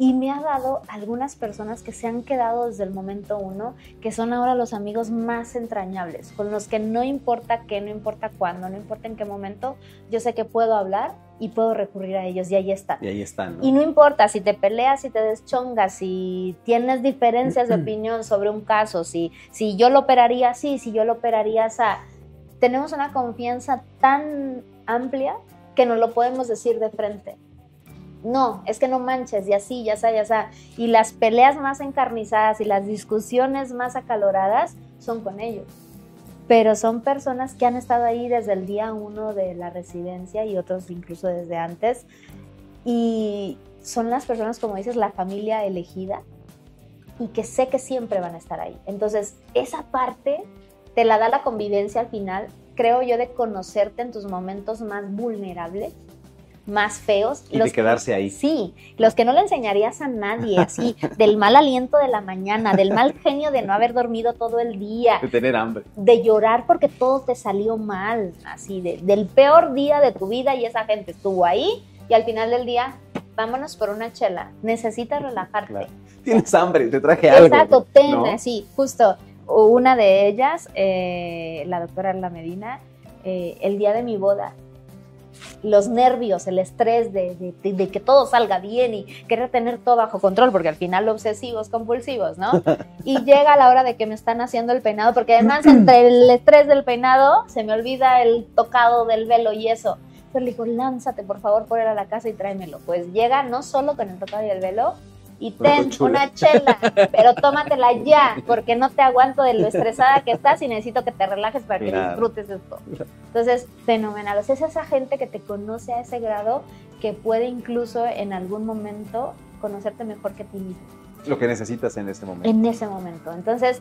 Y me ha dado algunas personas que se han quedado desde el momento uno, que son ahora los amigos más entrañables, con los que no importa qué, no importa cuándo, no importa en qué momento, yo sé que puedo hablar y puedo recurrir a ellos y ahí están. Y ahí están, ¿no? Y no importa si te peleas, si te deschongas, si tienes diferencias de opinión sobre un caso, si yo lo operaría así, si yo lo operaría así. Tenemos una confianza tan amplia que nos lo podemos decir de frente. No, es que no manches, y así, ya está. Y las peleas más encarnizadas y las discusiones más acaloradas son con ellos. Pero son personas que han estado ahí desde el día 1 de la residencia y otros incluso desde antes. Y son las personas, como dices, la familia elegida y que sé que siempre van a estar ahí. Entonces, esa parte te la da la convivencia al final, creo yo, de conocerte en tus momentos más vulnerables, más feos. Y de quedarse ahí. Sí, los que no le enseñarías a nadie, así, del mal aliento de la mañana, del mal genio de no haber dormido todo el día. De tener hambre. De llorar porque todo te salió mal, así, del peor día de tu vida y esa gente estuvo ahí, y al final del día, vámonos por una chela, necesitas relajarte. Claro. Tienes hambre, te traje algo. Exacto, ¿no? sí, justo. Una de ellas, la doctora Arla Medina, el día de mi boda, los nervios, el estrés de que todo salga bien y querer tener todo bajo control, porque al final obsesivos, compulsivos, ¿no? Y llega la hora de que me están haciendo el peinado, porque además entre el estrés del peinado se me olvida el tocado del velo y eso. Entonces le digo, lánzate por favor por ir a la casa y tráemelo. Pues llega no solo con el tocado y el velo, y ten una chela, pero tómatela ya, porque no te aguanto de lo estresada que estás y necesito que te relajes para que disfrutes esto. Entonces, fenomenal. O sea, es esa gente que te conoce a ese grado que puede incluso en algún momento conocerte mejor que ti mismo. Lo que necesitas en ese momento. En ese momento. Entonces,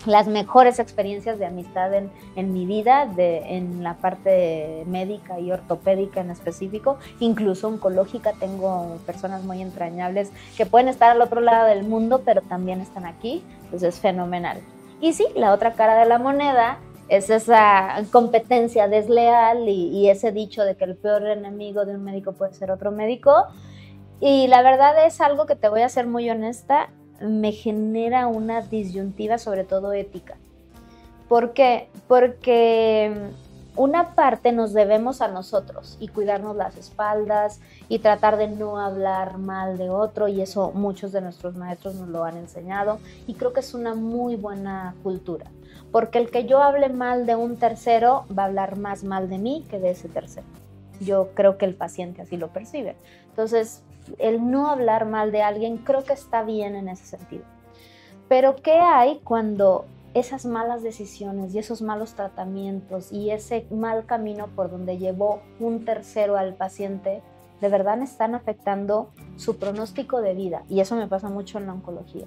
las mejores experiencias de amistad en mi vida, en la parte médica y ortopédica en específico, incluso oncológica, tengo personas muy entrañables que pueden estar al otro lado del mundo, pero también están aquí, entonces es fenomenal. Y sí, la otra cara de la moneda es esa competencia desleal y ese dicho de que el peor enemigo de un médico puede ser otro médico, y la verdad es algo que te voy a ser muy honesta, me genera una disyuntiva, sobre todo ética. ¿Por qué? Porque una parte nos debemos a nosotros y cuidarnos las espaldas y tratar de no hablar mal de otro, y eso muchos de nuestros maestros nos lo han enseñado, y creo que es una muy buena cultura, porque el que yo hable mal de un tercero va a hablar más mal de mí que de ese tercero. Yo creo que el paciente así lo percibe. Entonces, el no hablar mal de alguien creo que está bien en ese sentido. Pero ¿qué hay cuando esas malas decisiones y esos malos tratamientos y ese mal camino por donde llevó un tercero al paciente de verdad están afectando su pronóstico de vida? Y eso me pasa mucho en la oncología.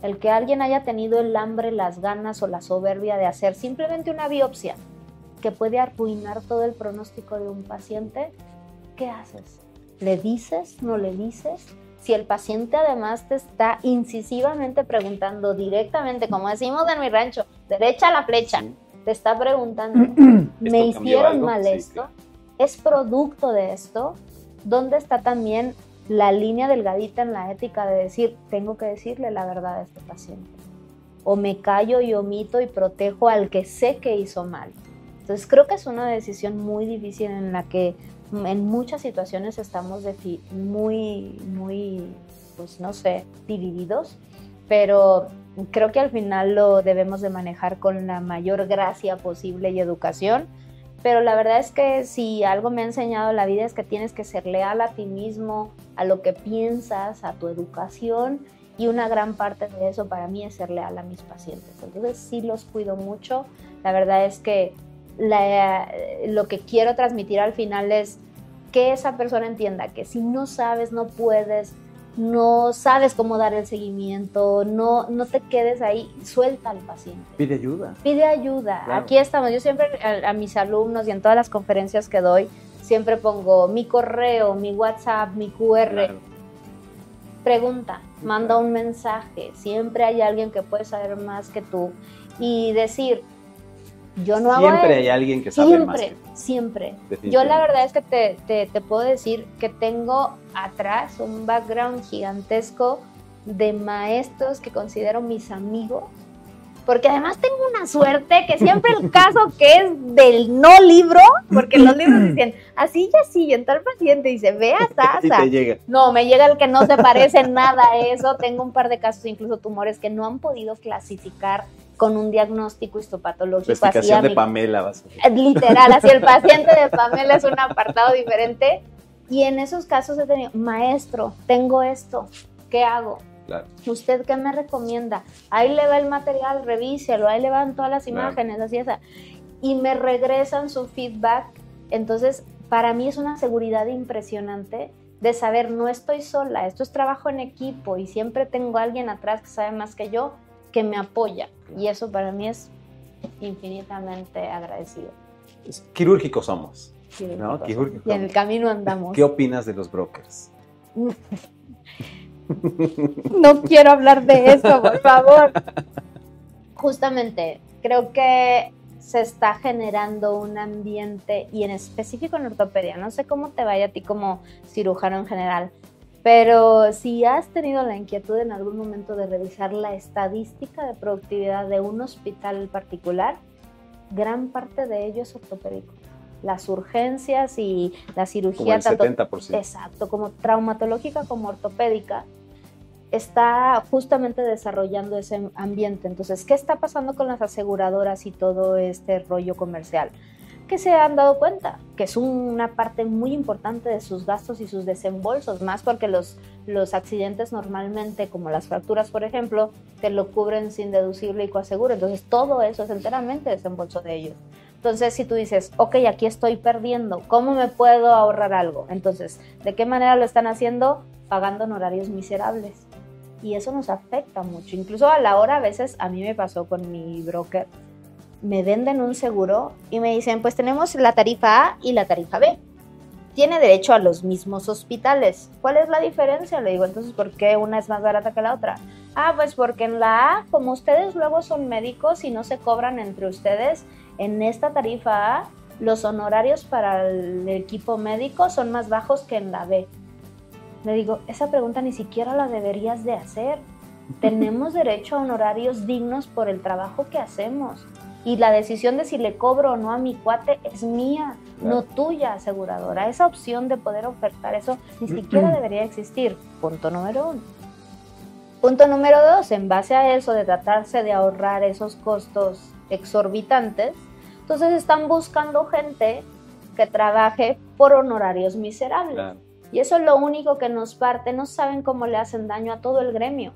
El que alguien haya tenido el hambre, las ganas o la soberbia de hacer simplemente una biopsia que puede arruinar todo el pronóstico de un paciente, ¿qué haces? ¿Le dices? ¿No le dices? Si el paciente además te está incisivamente preguntando directamente, como decimos en mi rancho, derecha a la flecha, sí, te está preguntando, ¿me hicieron mal esto? Sí. ¿Es producto de esto? ¿Dónde está también la línea delgadita en la ética de decir, tengo que decirle la verdad a este paciente? O me callo y omito y protejo al que sé que hizo mal. Entonces creo que es una decisión muy difícil en la que en muchas situaciones estamos muy, pues no sé, divididos, pero creo que al final lo debemos de manejar con la mayor gracia posible y educación. Pero la verdad es que si algo me ha enseñado la vida es que tienes que ser leal a ti mismo, a lo que piensas, a tu educación, y una gran parte de eso para mí es ser leal a mis pacientes. Entonces sí los cuido mucho. La verdad es que lo que quiero transmitir al final es que esa persona entienda que si no sabes, no puedes, no sabes cómo dar el seguimiento, no te quedes ahí, suelta al paciente. Pide ayuda. Pide ayuda. Claro. Aquí estamos. Yo siempre a mis alumnos y en todas las conferencias que doy, siempre pongo mi correo, mi WhatsApp, mi QR. Claro. Pregunta, manda un mensaje. Siempre hay alguien que puede saber más que tú. Y decir, yo no hago siempre hay alguien que sabe más que tú. Siempre. Yo la verdad es que te puedo decir que tengo atrás un background gigantesco de maestros que considero mis amigos, porque además tengo una suerte que siempre el caso que es del no libro, porque los libros dicen así y así, y en tal paciente dice, ve a Sasa. Y te llega. No, me llega el que no se parece en nada a eso. Tengo un par de casos, incluso tumores, que no han podido clasificar con un diagnóstico histopatológico. Investigación de Pamela. Vas a ver. Literal, así el paciente de Pamela es un apartado diferente. Y en esos casos he tenido, maestro, tengo esto, ¿qué hago? Claro. ¿Usted qué me recomienda? Ahí le va el material, revíselo, ahí le van todas las imágenes, claro. Así esa. Y me regresan su feedback. Entonces, para mí es una seguridad impresionante de saber, no estoy sola, esto es trabajo en equipo y siempre tengo a alguien atrás que sabe más que yo, que me apoya. Y eso para mí es infinitamente agradecido. Quirúrgicos somos. ¿No? Y en el camino andamos. ¿Qué opinas de los brokers? No quiero hablar de eso, por favor. Justamente, creo que se está generando un ambiente, y en específico en ortopedia, no sé cómo te vaya a ti como cirujano en general, pero si has tenido la inquietud en algún momento de revisar la estadística de productividad de un hospital particular, gran parte de ello es ortopédico. Las urgencias y la cirugía, como el 70%. Exacto, como traumatológica como ortopédica, está justamente desarrollando ese ambiente. Entonces, ¿qué está pasando con las aseguradoras y todo este rollo comercial? Que se han dado cuenta que es una parte muy importante de sus gastos y sus desembolsos, más porque los accidentes normalmente, como las fracturas, por ejemplo, te lo cubren sin deducible y coaseguro. Entonces, todo eso es enteramente desembolso de ellos. Entonces, si tú dices, ok, aquí estoy perdiendo, ¿cómo me puedo ahorrar algo? Entonces, ¿de qué manera lo están haciendo? Pagando honorarios miserables. Y eso nos afecta mucho. Incluso a la hora, a veces, a mí me pasó con mi broker, me venden un seguro y me dicen, pues tenemos la tarifa A y la tarifa B. Tiene derecho a los mismos hospitales. ¿Cuál es la diferencia? Le digo, entonces, ¿por qué una es más barata que la otra? Ah, pues porque en la A, como ustedes luego son médicos y no se cobran entre ustedes, en esta tarifa A, los honorarios para el equipo médico son más bajos que en la B. Le digo, esa pregunta ni siquiera la deberías de hacer. Tenemos derecho a honorarios dignos por el trabajo que hacemos. Y la decisión de si le cobro o no a mi cuate es mía, claro, no tuya, aseguradora. Esa opción de poder ofertar eso ni siquiera debería existir. Punto número 1. Punto número 2, en base a eso de tratarse de ahorrar esos costos exorbitantes, entonces están buscando gente que trabaje por honorarios miserables. Claro. Y eso es lo único que nos parte. No saben cómo le hacen daño a todo el gremio.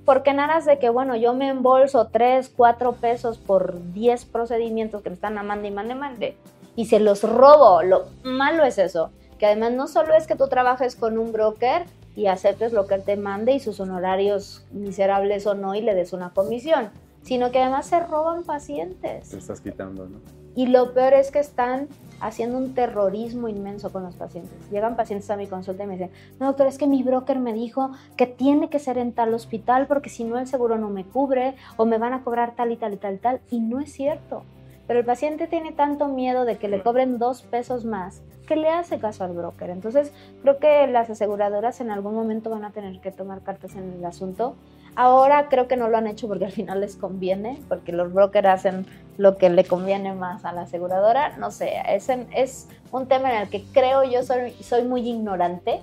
Porque en aras de que, bueno, yo me embolso 3, 4 pesos por 10 procedimientos que me están mande, y se los robo. Lo malo es eso, que además no solo es que tú trabajes con un broker y aceptes lo que él te mande y sus honorarios miserables o no y le des una comisión, sino que además se roban pacientes. Te estás quitando, ¿no? Y lo peor es que están haciendo un terrorismo inmenso con los pacientes. Llegan pacientes a mi consulta y me dicen, no, doctor, es que mi broker me dijo que tiene que ser en tal hospital porque si no el seguro no me cubre o me van a cobrar tal y tal y tal y tal. Y no es cierto. Pero el paciente tiene tanto miedo de que le cobren 2 pesos más que le hace caso al broker. Entonces, creo que las aseguradoras en algún momento van a tener que tomar cartas en el asunto. Ahora creo que no lo han hecho porque al final les conviene, porque los brokers hacen lo que le conviene más a la aseguradora. No sé, es un tema en el que creo yo soy muy ignorante,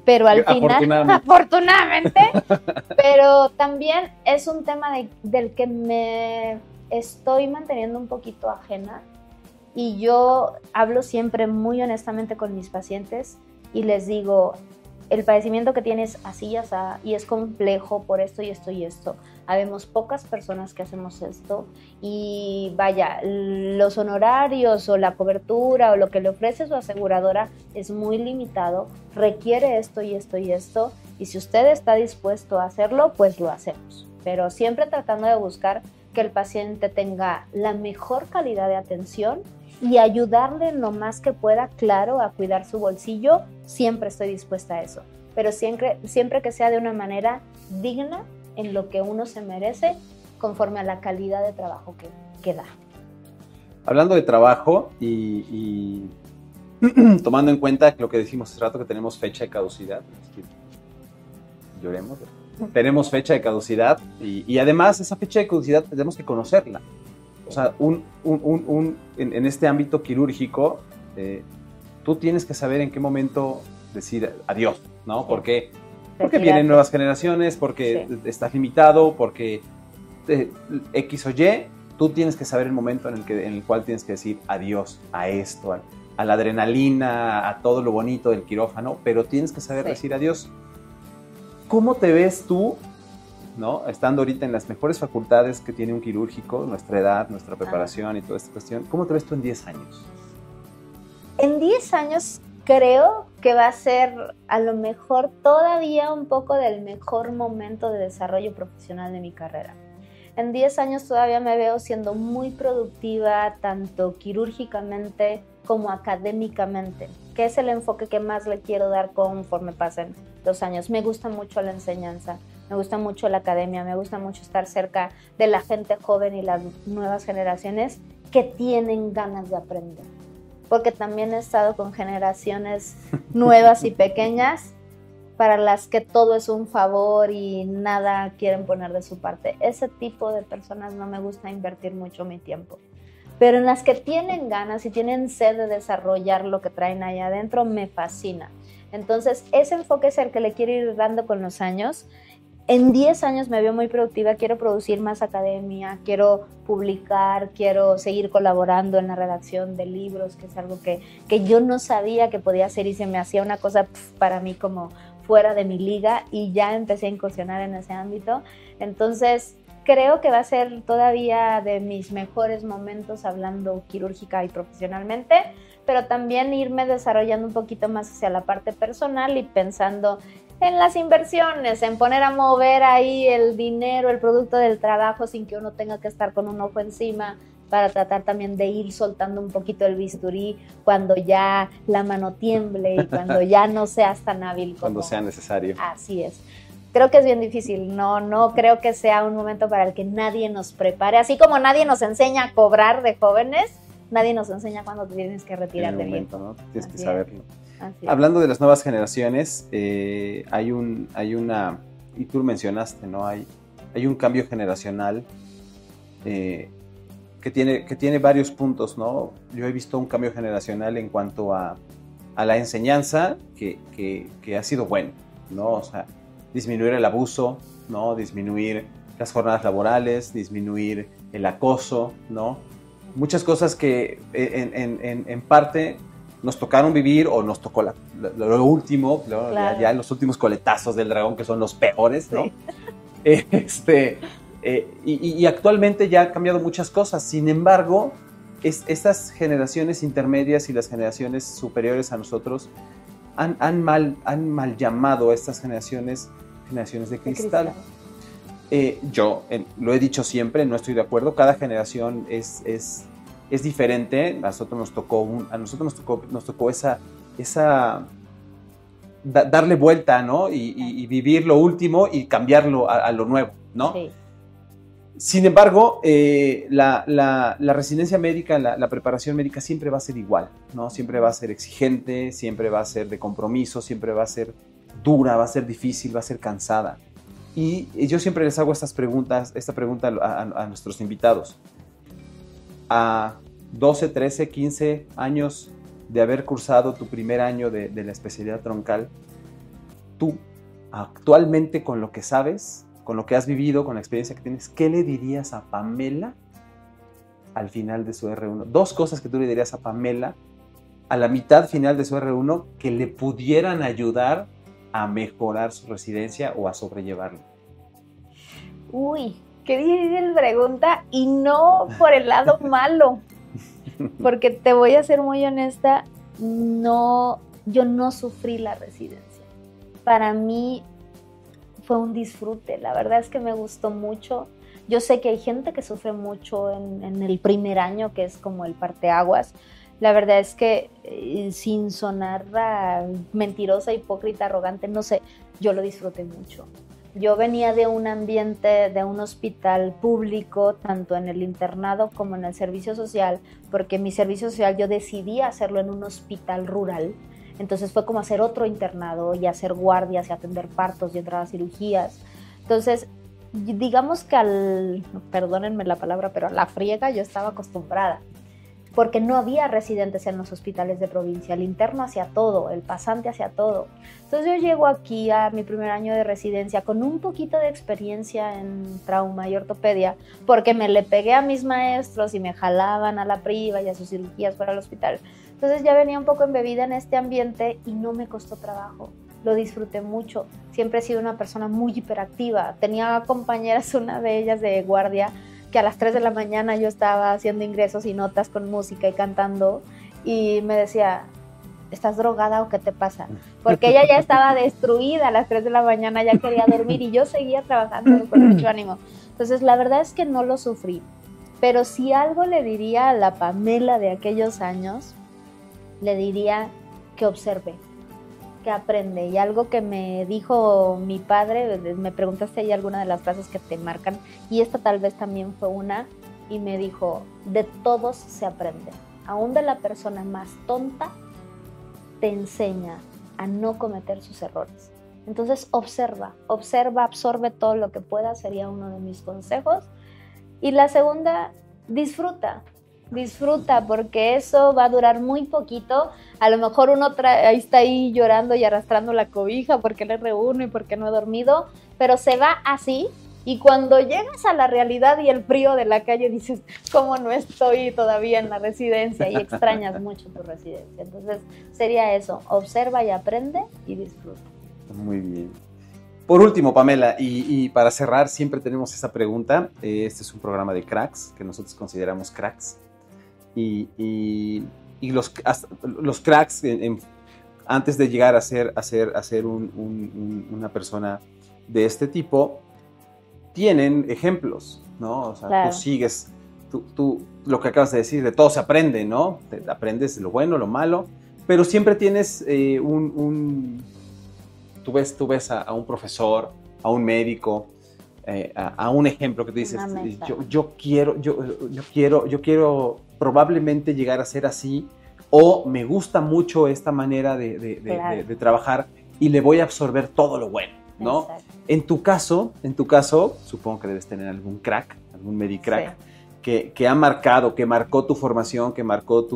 pero al final, afortunadamente, pero también es un tema del que me estoy manteniendo un poquito ajena, y yo hablo siempre muy honestamente con mis pacientes y les digo, el padecimiento que tienes así y es complejo por esto y esto y esto. Habemos pocas personas que hacemos esto y vaya, los honorarios o la cobertura o lo que le ofrece su aseguradora es muy limitado, requiere esto y esto y esto, y si usted está dispuesto a hacerlo, pues lo hacemos. Pero siempre tratando de buscar que el paciente tenga la mejor calidad de atención y ayudarle en lo más que pueda, claro, a cuidar su bolsillo. Siempre estoy dispuesta a eso, pero siempre que sea de una manera digna, en lo que uno se merece, conforme a la calidad de trabajo que da. Hablando de trabajo y tomando en cuenta lo que decimos hace rato, que tenemos fecha de caducidad, lloremos, tenemos fecha de caducidad y además esa fecha de caducidad tenemos que conocerla. O sea, en este ámbito quirúrgico, tú tienes que saber en qué momento decir adiós, ¿no? Porque vienen nuevas generaciones, porque estás limitado, porque X o Y, tú tienes que saber el momento en el cual tienes que decir adiós a esto, a la adrenalina, a todo lo bonito del quirófano, pero tienes que saber decir adiós. ¿Cómo te ves tú, ¿no? Estando ahorita en las mejores facultades que tiene un quirúrgico, nuestra edad, nuestra preparación y toda esta cuestión? ¿Cómo te ves tú en 10 años? En 10 años creo que va a ser a lo mejor todavía un poco del mejor momento de desarrollo profesional de mi carrera. En 10 años todavía me veo siendo muy productiva, tanto quirúrgicamente como académicamente, que es el enfoque que más le quiero dar conforme pasen los años. Me gusta mucho la enseñanza, me gusta mucho la academia, me gusta mucho estar cerca de la gente joven y las nuevas generaciones, que tienen ganas de aprender. Porque también he estado con generaciones nuevas y pequeñas para las que todo es un favor y nada quieren poner de su parte. Ese tipo de personas no me gusta invertir mucho mi tiempo. Pero en las que tienen ganas y tienen sed de desarrollar lo que traen ahí adentro, me fascina. Entonces, ese enfoque es el que le quiero ir dando con los años. En 10 años me veo muy productiva, quiero producir más academia, quiero publicar, quiero seguir colaborando en la redacción de libros, que es algo que yo no sabía que podía hacer y se me hacía una cosa para mí como fuera de mi liga, y ya empecé a incursionar en ese ámbito. Entonces, creo que va a ser todavía de mis mejores momentos hablando quirúrgica y profesionalmente, pero también irme desarrollando un poquito más hacia la parte personal y pensando en las inversiones, en poner a mover ahí el dinero, el producto del trabajo sin que uno tenga que estar con un ojo encima, para tratar también de ir soltando un poquito el bisturí cuando ya la mano tiemble y cuando ya no seas tan hábil como... Cuando sea necesario. Así es. Creo que es bien difícil, no creo que sea un momento para el que nadie nos prepare, así como nadie nos enseña a cobrar de jóvenes, nadie nos enseña cuando te tienes que retirar de momento, viejo. ¿no? Tienes que saberlo. Hablando de las nuevas generaciones, hay una, y tú mencionaste, ¿no? Hay un cambio generacional que tiene varios puntos, ¿no? Yo he visto un cambio generacional en cuanto a la enseñanza que ha sido bueno, ¿no? O sea, disminuir el abuso, ¿no? Disminuir las jornadas laborales, disminuir el acoso, ¿no? Muchas cosas que en parte nos tocaron vivir o nos tocó lo último, claro. ya los últimos coletazos del dragón, que son los peores, ¿no? Sí. Y actualmente ya han cambiado muchas cosas. Sin embargo, estas generaciones intermedias y las generaciones superiores a nosotros han mal llamado a estas generaciones de cristal. Yo lo he dicho siempre, no estoy de acuerdo. Cada generación es diferente. A nosotros nos tocó esa darle vuelta, ¿no? Y vivir lo último y cambiarlo a lo nuevo, ¿no? Sí. Sin embargo, la residencia médica, la preparación médica siempre va a ser igual, ¿no? Siempre va a ser exigente, siempre va a ser de compromiso, siempre va a ser dura, va a ser difícil, va a ser cansada. Y yo siempre les hago esta pregunta a nuestros invitados. A 12, 13, 15 años de haber cursado tu primer año de la especialidad troncal, tú actualmente, con lo que sabes, con lo que has vivido, con la experiencia que tienes, ¿qué le dirías a Pamela al final de su R1? 2 cosas que tú le dirías a Pamela a la mitad final de su R1 que le pudieran ayudar a mejorar su residencia o a sobrellevarlo. Uy, qué difícil pregunta, y no por el lado malo, porque te voy a ser muy honesta, yo no sufrí la residencia. Para mí fue un disfrute, la verdad es que me gustó mucho. Yo sé que hay gente que sufre mucho en el primer año, que es como el parteaguas. La verdad es que, sin sonar mentirosa, hipócrita, arrogante, no sé, yo lo disfruté mucho. Yo venía de un ambiente, de un hospital público, tanto en el internado como en el servicio social, porque mi servicio social yo decidí hacerlo en un hospital rural. Entonces fue como hacer otro internado y hacer guardias y atender partos y entrar a cirugías. Entonces, digamos que perdónenme la palabra, pero a la friega yo estaba acostumbrada, porque no había residentes en los hospitales de provincia. El interno hacía todo, el pasante hacía todo. Entonces yo llego aquí a mi primer año de residencia con un poquito de experiencia en trauma y ortopedia, porque me le pegué a mis maestros y me jalaban a la priva y a sus cirugías fuera del hospital. Entonces ya venía un poco embebida en este ambiente y no me costó trabajo. Lo disfruté mucho. Siempre he sido una persona muy hiperactiva. Tenía compañeras, una de ellas de guardia, que a las 3 de la mañana yo estaba haciendo ingresos y notas con música y cantando, y me decía, ¿estás drogada o qué te pasa? Porque ella ya estaba destruida a las 3 de la mañana, ya quería dormir y yo seguía trabajando con mucho ánimo. Entonces la verdad es que no lo sufrí, pero si algo le diría a la Pamela de aquellos años, le diría que observe, que aprende. Y algo que me dijo mi padre, me preguntaste ahí alguna de las frases que te marcan, y esta tal vez también fue una, y me dijo, de todos se aprende, aún de la persona más tonta te enseña a no cometer sus errores. Entonces observa, absorbe todo lo que puedas, sería uno de mis consejos. Y la segunda, disfruta porque eso va a durar muy poquito. A lo mejor uno está ahí llorando y arrastrando la cobija porque le reúno y porque no he dormido, pero se va así. Y cuando llegas a la realidad y el frío de la calle dices, ¿cómo no estoy todavía en la residencia? Y extrañas mucho tu residencia. Entonces sería eso, observa y aprende y disfruta. Muy bien. Por último, Pamela, y para cerrar, siempre tenemos esa pregunta. Este es un programa de cracks, que nosotros consideramos cracks. Y los cracks, antes de llegar a ser una persona de este tipo, tienen ejemplos, ¿no? O sea, claro. Tú sigues, tú lo que acabas de decir, de todo se aprende, ¿no? Aprendes lo bueno, lo malo, pero siempre tienes tú ves a un profesor, a un médico, a un ejemplo que tú dices, yo quiero probablemente llegar a ser así, o me gusta mucho esta manera de trabajar y le voy a absorber todo lo bueno, ¿no? Exacto. En tu caso, supongo que debes tener algún crack, algún medicrack, sí, que marcó tu formación, que marcó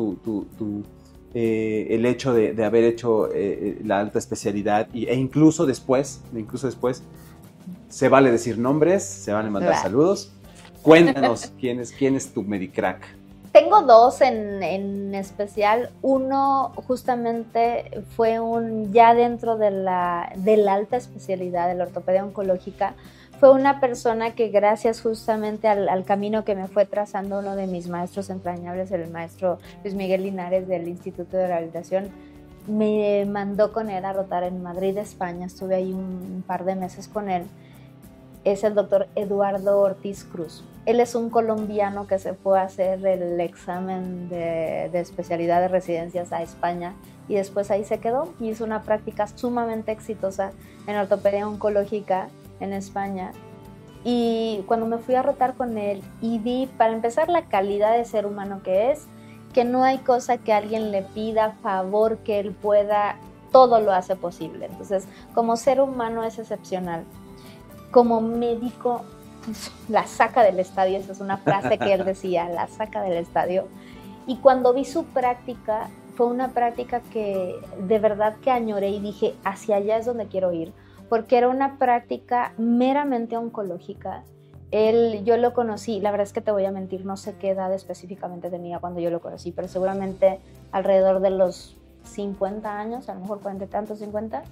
el hecho de haber hecho la alta especialidad e incluso después, se vale decir nombres, se vale mandar saludos. Cuéntanos, ¿quién es tu medicrack? Tengo dos en especial. Uno justamente fue ya dentro de la alta especialidad de la ortopedia oncológica. Fue una persona que gracias justamente al camino que me fue trazando uno de mis maestros entrañables, el maestro Luis Miguel Linares del Instituto de Rehabilitación, me mandó con él a rotar en Madrid, España. Estuve ahí un par de meses con él. Es el doctor Eduardo Ortiz Cruz. Él es un colombiano que se fue a hacer el examen de especialidad de residencias a España y después ahí se quedó y hizo una práctica sumamente exitosa en ortopedia oncológica en España. Y cuando me fui a rotar con él y vi, para empezar, la calidad de ser humano que es, que no hay cosa que alguien le pida, favor que él pueda, todo lo hace posible. Entonces, como ser humano es excepcional. Como médico, la saca del estadio, esa es una frase que él decía, la saca del estadio. Y cuando vi su práctica, fue una práctica que de verdad que añoré y dije, hacia allá es donde quiero ir, porque era una práctica meramente oncológica. Yo lo conocí, la verdad es que te voy a mentir, no sé qué edad específicamente tenía cuando yo lo conocí, pero seguramente alrededor de los 50 años, a lo mejor 40 y tantos, 50.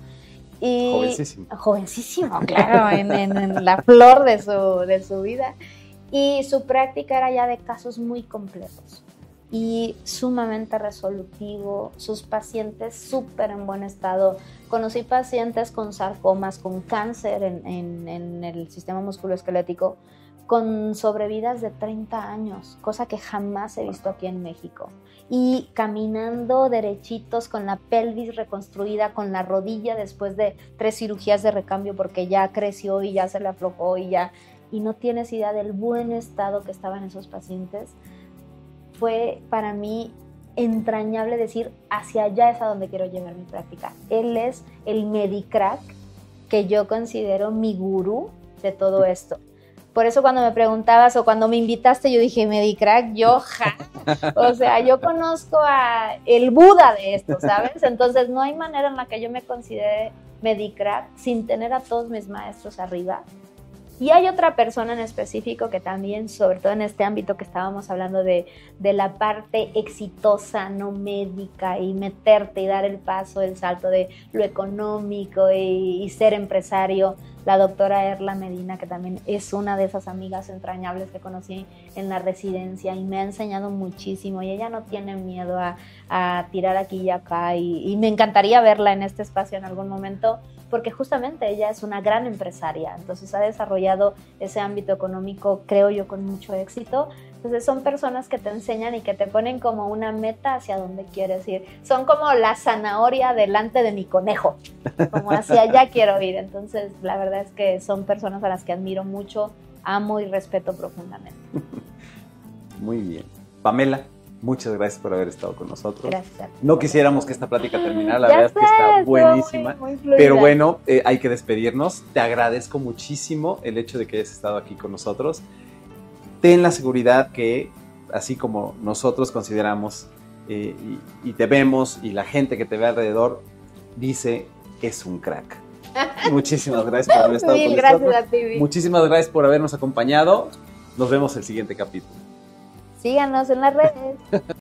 Y jovencísimo, claro, en la flor de su vida. Y su práctica era ya de casos muy complejos y sumamente resolutivo. Sus pacientes súper en buen estado. Conocí pacientes con sarcomas, con cáncer en el sistema musculoesquelético, con sobrevidas de 30 años, cosa que jamás he visto aquí en México. Y caminando derechitos, con la pelvis reconstruida, con la rodilla después de 3 cirugías de recambio porque ya creció y ya se le aflojó y no tienes idea del buen estado que estaban esos pacientes. Fue para mí entrañable decir, hacia allá es a donde quiero llevar mi práctica. Él es el medicrack que yo considero mi gurú de todo esto. Por eso cuando me preguntabas o cuando me invitaste, yo dije, medicrack, o sea, yo conozco a el Buda de esto, ¿sabes? Entonces no hay manera en la que yo me considere medicrack sin tener a todos mis maestros arriba. Y hay otra persona en específico que también, sobre todo en este ámbito que estábamos hablando de la parte exitosa, no médica, y meterte y dar el paso, el salto de lo económico y ser empresario, la doctora Erla Medina, que también es una de esas amigas entrañables que conocí en la residencia y me ha enseñado muchísimo, y ella no tiene miedo a tirar aquí y acá, y me encantaría verla en este espacio en algún momento, porque justamente ella es una gran empresaria, entonces ha desarrollado ese ámbito económico, creo yo, con mucho éxito. Entonces son personas que te enseñan y que te ponen como una meta hacia donde quieres ir. Son como la zanahoria delante de mi conejo, como hacia allá quiero ir. Entonces la verdad es que son personas a las que admiro mucho, amo y respeto profundamente. Muy bien. Pamela, muchas gracias por haber estado con nosotros. Gracias. No quisiéramos que esta plática terminara, la Ya verdad es que está estuvo buenísima. muy fluida. Pero bueno, hay que despedirnos. Te agradezco muchísimo el hecho de que hayas estado aquí con nosotros. Ten la seguridad que, así como nosotros consideramos y te vemos y la gente que te ve alrededor dice, es un crack. Muchísimas gracias por haber estado con nosotros. Gracias a ti, Vic. Muchísimas gracias por habernos acompañado. Nos vemos el siguiente capítulo. Síganos en las redes.